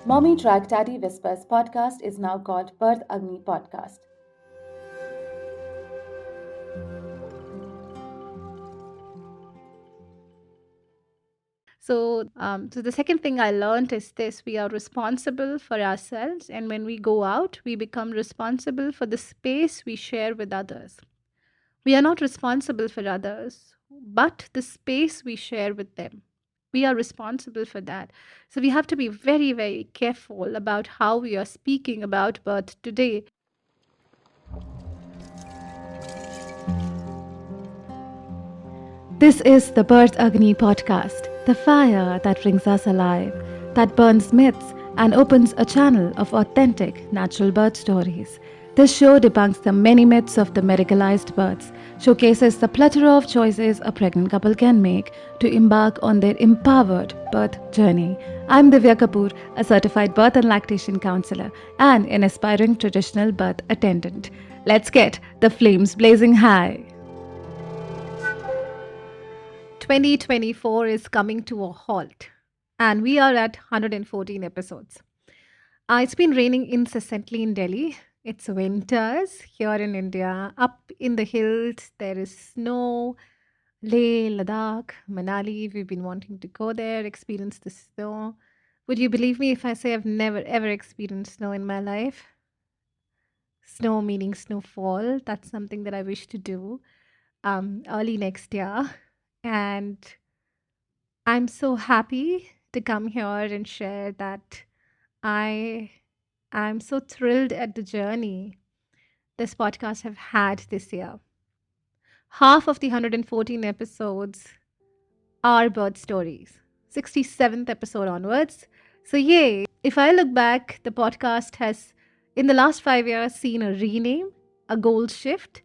Mommy Track Daddy Whispers podcast is now called Birthagni podcast. So the second thing I learned is this: we are responsible for ourselves, and when we go out, we become responsible for the space we share with others. We are not responsible for others, but the space we share with them. We are responsible for that. So we have to be very, very careful about how we are speaking about birth today. This is the Birth Agni podcast, the fire that brings us alive, that burns myths and opens a channel of authentic natural birth stories. This show debunks the many myths of the medicalized births, showcases the plethora of choices a pregnant couple can make to embark on their empowered birth journey. I'm Divya Kapoor, a certified birth and lactation counselor and an aspiring traditional birth attendant. Let's get the flames blazing high. 2024 is coming to a halt, and we are at 114 episodes. It's been raining incessantly in Delhi. It's winters here in India. Up in the hills, there is snow. Leh, Ladakh, Manali, we've been wanting to go there, experience the snow. Would you believe me if I say I've never ever experienced snow in my life? Snow meaning snowfall. That's something that I wish to do early next year. And I'm so happy to come here and share that I am so thrilled at the journey this podcast have had this year. Half of the 114 episodes are bird stories. 67th episode onwards. So yay, if I look back, the podcast has in the last 5 years seen a rename, a goal shift,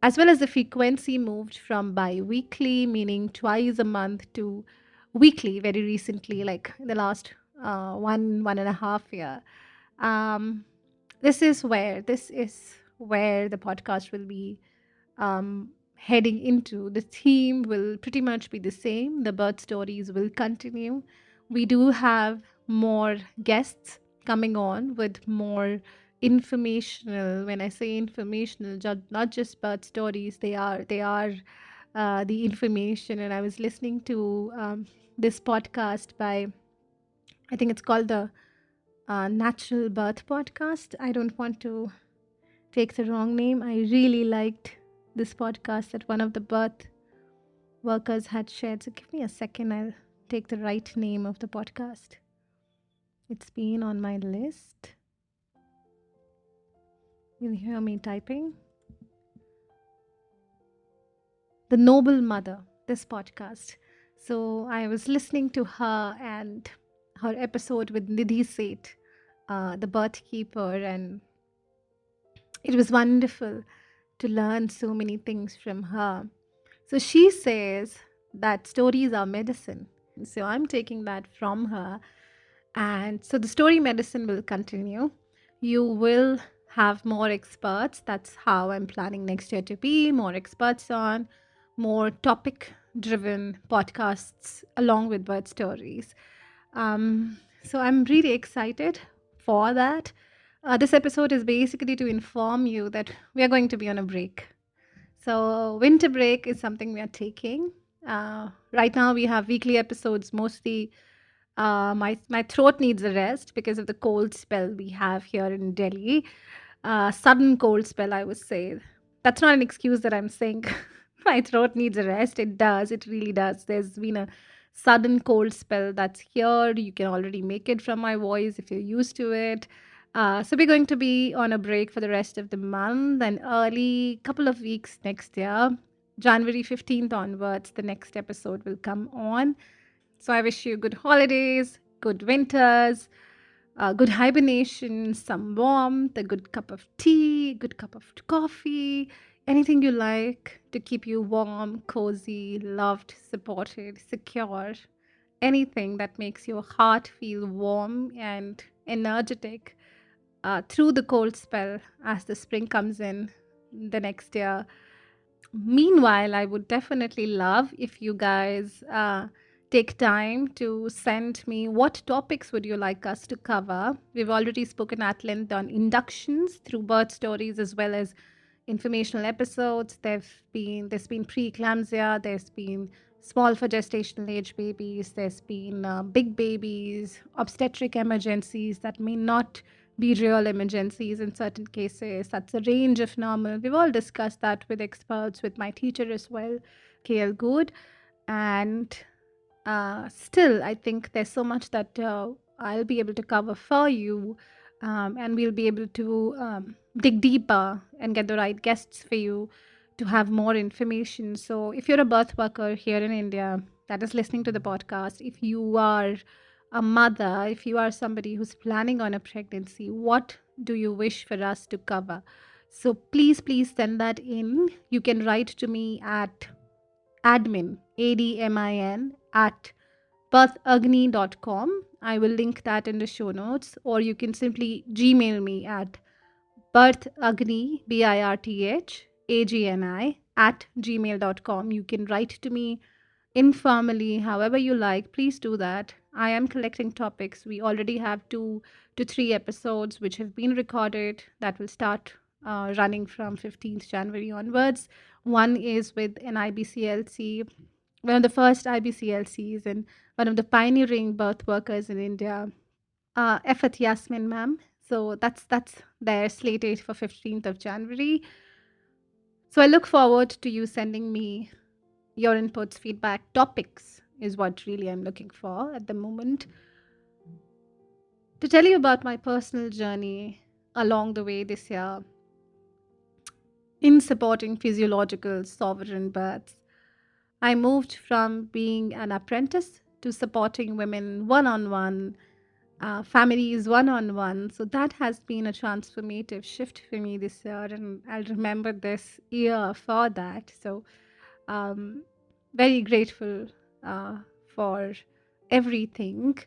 as well as the frequency moved from bi-weekly, meaning twice a month, to weekly very recently, like in the last 1.5 year. um, this is where the podcast will be heading into. The theme will pretty much be the same. The bird stories will continue. We do have more guests coming on with more informational. When I say informational, not just bird stories, they are the information. And I was listening to this podcast by, I think it's called the Natural Birth Podcast. I don't want to take the wrong name. I really liked this podcast that one of the birth workers had shared. So give me a second, I'll take the right name of the podcast. It's been on my list. You hear me typing? The Noble Mother, this podcast. So I was listening to her and her episode with Nidhi Seth, the birth keeper, and it was wonderful to learn so many things from her. So she says that stories are medicine. So I'm taking that from her. And so the story medicine will continue. You will have more experts. That's how I'm planning next year to be more experts on more topic driven podcasts along with bird stories. So I'm really excited for that. This episode is basically to inform you that we are going to be on a break. So, winter break is something we are taking. Right now, we have weekly episodes. Mostly, my throat needs a rest because of the cold spell we have here in Delhi. Sudden cold spell, I would say. That's not an excuse that I'm saying my throat needs a rest. It does. It really does. There's been a sudden cold spell that's here. You can already make it from my voice if you're used to it. So we're going to be on a break for the rest of the month and early couple of weeks next year. January 15th onwards, the next episode will come on. So I wish you good holidays, good winters, good hibernation, some warmth, a good cup of tea, good cup of coffee, anything you like to keep you warm, cozy, loved, supported, secure. Anything that makes your heart feel warm and energetic through the cold spell as the spring comes in the next year. Meanwhile, I would definitely love if you guys take time to send me what topics would you like us to cover. We've already spoken at length on inductions through birth stories as well as informational episodes. There's been preeclampsia, there's been small for gestational age babies, there's been big babies, obstetric emergencies that may not be real emergencies in certain cases. That's a range of normal. We've all discussed that with experts, with my teacher as well, KL Good. And still, I think there's so much that I'll be able to cover for you, and we'll be able to dig deeper and get the right guests for you to have more information. So, if you're a birth worker here in India that is listening to the podcast, if you are a mother, if you are somebody who's planning on a pregnancy, what do you wish for us to cover? So, please send that in. You can write to me at admin, ADMIN, at birthagni.com. I will link that in the show notes, or you can simply Gmail me at birthagni, BIRTHAGNI, at gmail.com. You can write to me informally, however you like. Please do that. I am collecting topics. We already have 2 to 3 episodes which have been recorded that will start running from 15th January onwards. One is with an IBCLC, one of the first IBCLCs and one of the pioneering birth workers in India, Effat Yasmin ma'am. So that's their slated for 15th of January. So I look forward to you sending me your inputs, feedback, topics is what really I'm looking for at the moment. To tell you about my personal journey along the way this year in supporting physiological sovereign births, I moved from being an apprentice to supporting women one on one, families one on one. So that has been a transformative shift for me this year, and I'll remember this year for that. So, very grateful for everything,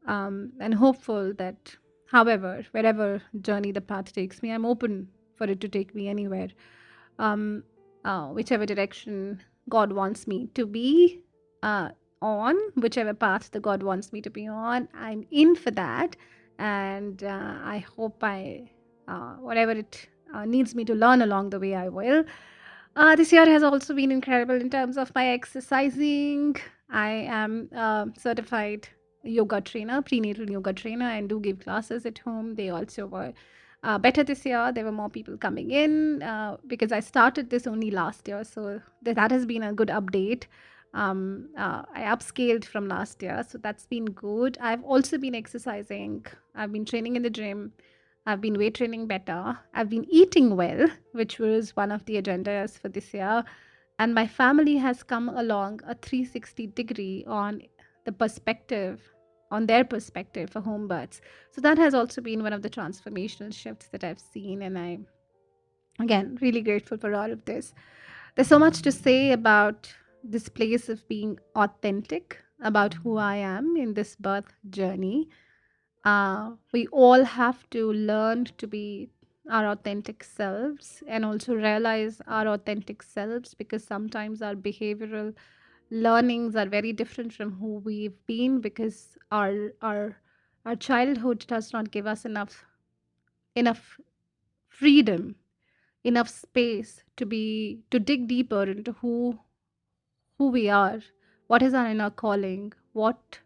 and hopeful that, however, wherever journey the path takes me, I'm open for it to take me anywhere, um, whichever direction God wants me to be on, whichever path the God wants me to be on, I'm in for that. And I hope whatever it needs me to learn along the way, I will. This year has also been incredible in terms of my exercising. I am a certified yoga trainer, prenatal yoga trainer, and do give classes at home. They also were better this year. There were more people coming in because I started this only last year. So that has been a good update. I upscaled from last year. So that's been good. I've also been exercising. I've been training in the gym. I've been weight training better. I've been eating well, which was one of the agendas for this year. And my family has come along a 360-degree the perspective, on their perspective for home births. So that has also been one of the transformational shifts that I've seen. And I'm, again, really grateful for all of this. There's so much to say about this place of being authentic, about who I am in this birth journey. We all have to learn to be our authentic selves and also realize our authentic selves, because sometimes our behavioral learnings are very different from who we've been, because our childhood does not give us enough freedom, enough space to dig deeper into who we are, what is our inner calling, what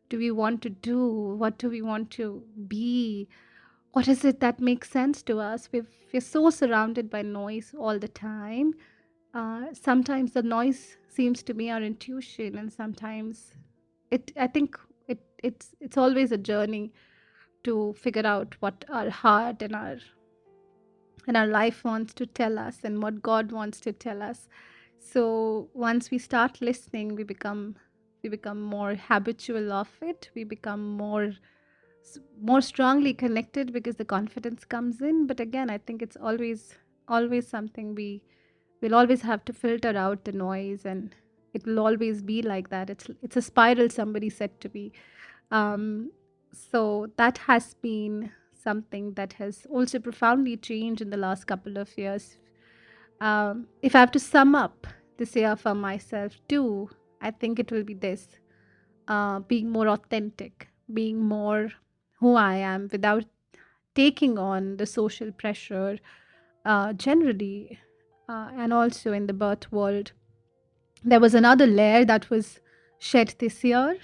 do we want to do, what do we want to be, what is it that makes sense to us. We're so surrounded by noise all the time. Sometimes the noise seems to be our intuition, and sometimes I think it's always a journey to figure out what our heart and our life wants to tell us and what God wants to tell us. So once we start listening, we become more habitual of it. We become more strongly connected because the confidence comes in. But again, I think it's always something we'll always have to filter out the noise, and it will always be like that. It's a spiral, somebody said to me. So that has been something that has also profoundly changed in the last couple of years. If I have to sum up this year for myself too, I think it will be this: being more authentic, being more who I am without taking on the social pressure generally. And also in the birth world, there was another layer that was shed this year,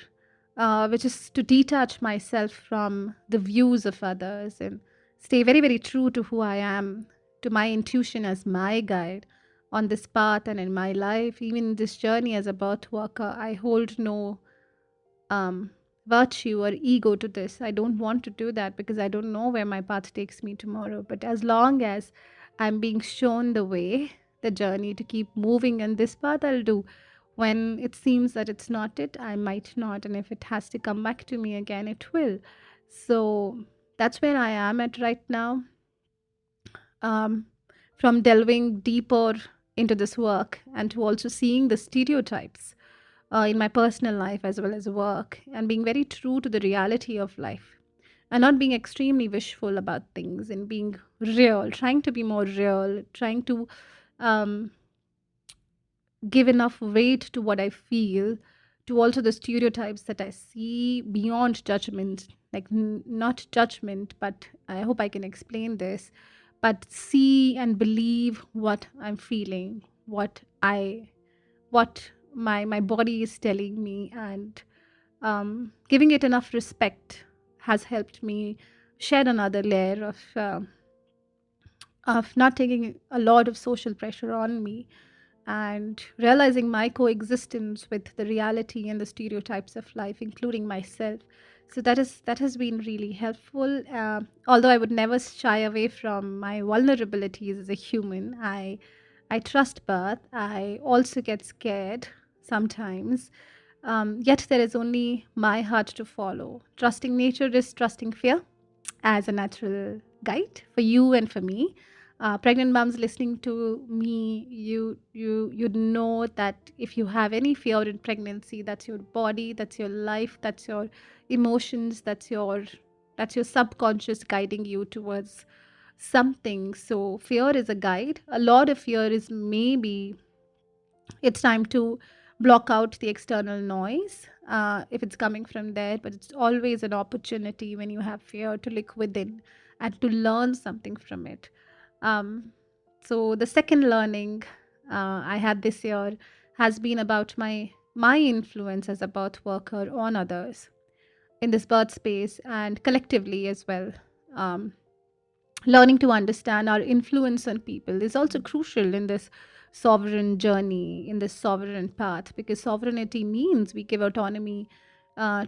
which is to detach myself from the views of others and stay very, very true to who I am, to my intuition as my guide on this path and in my life. Even in this journey as a birth worker, I hold no um, virtue or ego to this. I don't want to do that because I don't know where my path takes me tomorrow. But as long as I'm being shown the way, the journey to keep moving in this path, I'll do. When it seems that it's not it, I might not. And if it has to come back to me again, it will. So that's where I am at right now. Um, from delving deeper into this work and to also seeing the stereotypes in my personal life as well as work, and being very true to the reality of life and not being extremely wishful about things and being real, trying to be more real, trying to um, give enough weight to what I feel, to also the stereotypes that I see beyond judgment, like not judgment, but I hope I can explain this, but see and believe what I'm feeling, what my body is telling me, and giving it enough respect has helped me shed another layer of not taking a lot of social pressure on me and realizing my coexistence with the reality and the stereotypes of life, including myself. So that has been really helpful. Although I would never shy away from my vulnerabilities as a human, I trust birth. I also get scared sometimes. Yet there is only my heart to follow. Trusting nature is trusting fear as a natural guide for you and for me. Pregnant moms listening to me, you'd know that if you have any fear in pregnancy, that's your body, that's your life, that's your emotions, that's your subconscious guiding you towards something. So fear is a guide. A lot of fear is maybe it's time to block out the external noise if it's coming from there, but it's always an opportunity when you have fear to look within and to learn something from it. Um, so the second learning I had this year has been about my influence as a birth worker on others in this birth space and collectively as well. um, Learning to understand our influence on people is also crucial in this sovereign journey, in this sovereign path, because sovereignty means we give autonomy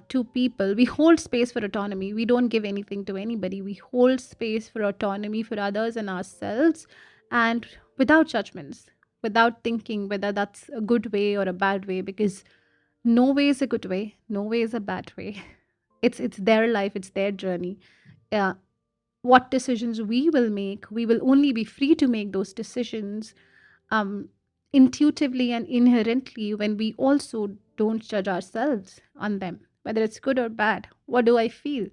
to people. We hold space for autonomy. We don't give anything to anybody. We hold space for autonomy for others and ourselves, and without judgments, without thinking whether that's a good way or a bad way, because no way is a good way, no way is a bad way. It's their life, it's their journey. uh, what decisions we will make, we will only be free to make those decisions um, intuitively and inherently when we also don't judge ourselves on them, whether it's good or bad. What do I feel?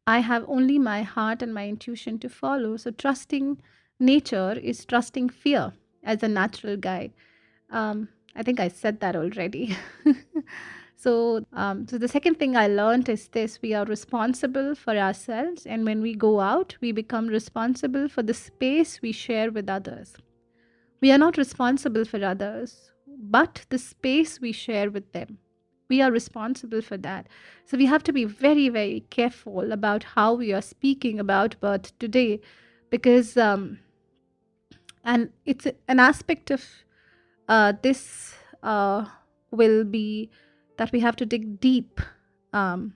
I have only my heart and my intuition to follow. So, trusting nature is trusting fear as a natural guide. I think I said that already. So the second thing I learned is this: we are responsible for ourselves, and when we go out, we become responsible for the space we share with others. We are not responsible for others, but the space we share with them. We are responsible for that. So we have to be very, very careful about how we are speaking about birth today, because and it's an aspect of this will be that we have to dig deep um,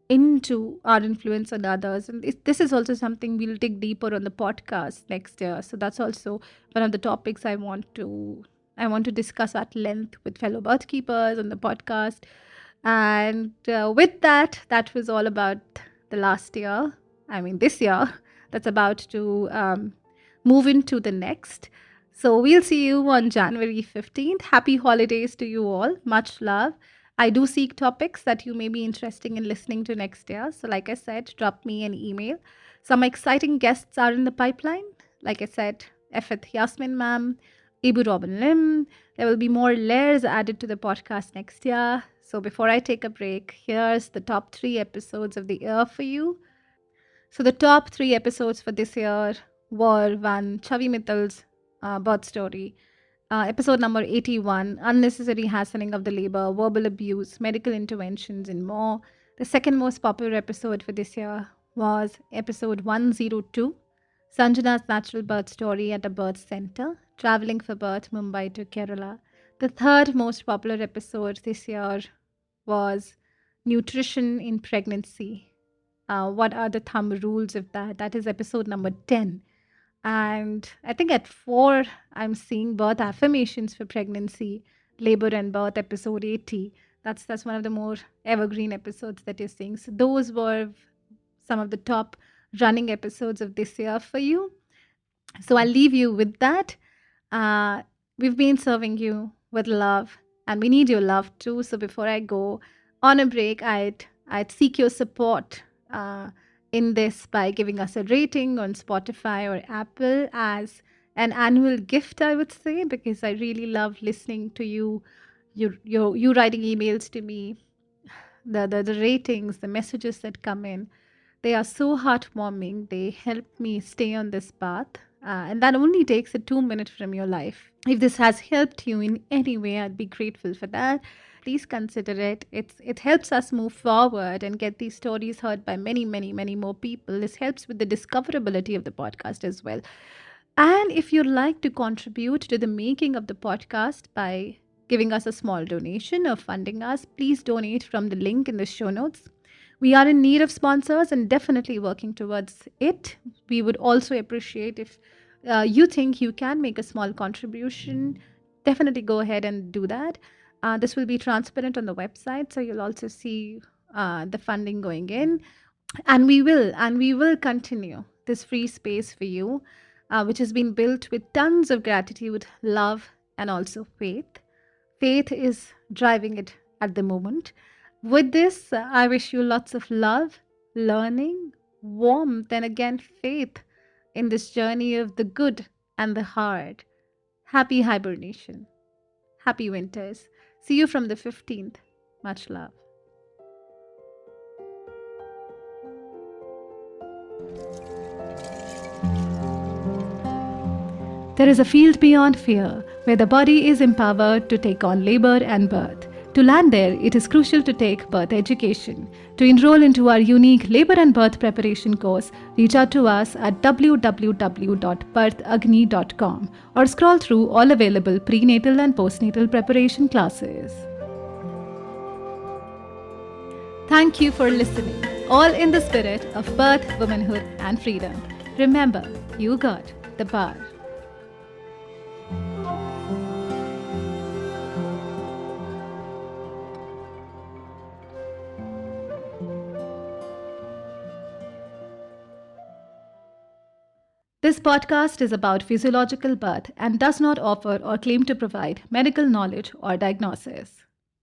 into our influence on others. And this is also something we'll dig deeper on the podcast next year. So that's also one of the topics I want to discuss at length with fellow birth keepers on the podcast. And with that, that was all about the last year. I mean, this year that's about to move into the next. So we'll see you on January 15th. Happy holidays to you all. Much love. I do seek topics that you may be interested in listening to next year. So, like I said, drop me an email. Some exciting guests are in the pipeline. Like I said, Efet Yasmin ma'am, Ibu Robin Lim. There will be more layers added to the podcast next year. So before I take a break, here's the top 3 episodes of the year for you. So the top 3 episodes for this year were one, Chavi Mittal's birth story. Episode number 81, unnecessary hastening of the labor, verbal abuse, medical interventions, and more. The second most popular episode for this year was episode 102, Sanjana's natural birth story at a birth center, traveling for birth, Mumbai to Kerala. The third most popular episode this year was nutrition in pregnancy. What are the thumb rules of that? That is episode number 10. And I think at 4, I'm seeing birth affirmations for pregnancy, labor and birth, episode 80. That's one of the more evergreen episodes that you're seeing. So those were some of the top running episodes of this year for you. So I'll leave you with that. Uh, we've been serving you with love, and we need your love too. So before I go on a break, I'd seek your support in this by giving us a rating on Spotify or Apple as an annual gift, I would say, because I really love listening to you. You writing emails to me, the ratings, the messages that come in, they are so heartwarming. They help me stay on this path. And that only takes a 2 minute from your life. If this has helped you in any way, I'd be grateful for that. Please consider it. It helps us move forward and get these stories heard by many, many, many more people. This helps with the discoverability of the podcast as well. And if you'd like to contribute to the making of the podcast by giving us a small donation or funding us, please donate from the link in the show notes. We are in need of sponsors and definitely working towards it. We would also appreciate if you think you can make a small contribution. Definitely go ahead and do that. This will be transparent on the website, so you'll also see the funding going in. And we will continue this free space for you, which has been built with tons of gratitude, love, and also faith. Faith is driving it at the moment. With this, I wish you lots of love, learning, warmth, and again faith in this journey of the good and the hard. Happy hibernation. Happy winters. See you from the 15th. Much love. There is a field beyond fear where the body is empowered to take on labor and birth. To land there, it is crucial to take birth education. To enroll into our unique labor and birth preparation course, reach out to us at www.birthagni.com or scroll through all available prenatal and postnatal preparation classes. Thank you for listening, all in the spirit of birth, womanhood, and freedom. Remember, you got the power. This podcast is about physiological birth and does not offer or claim to provide medical knowledge or diagnosis.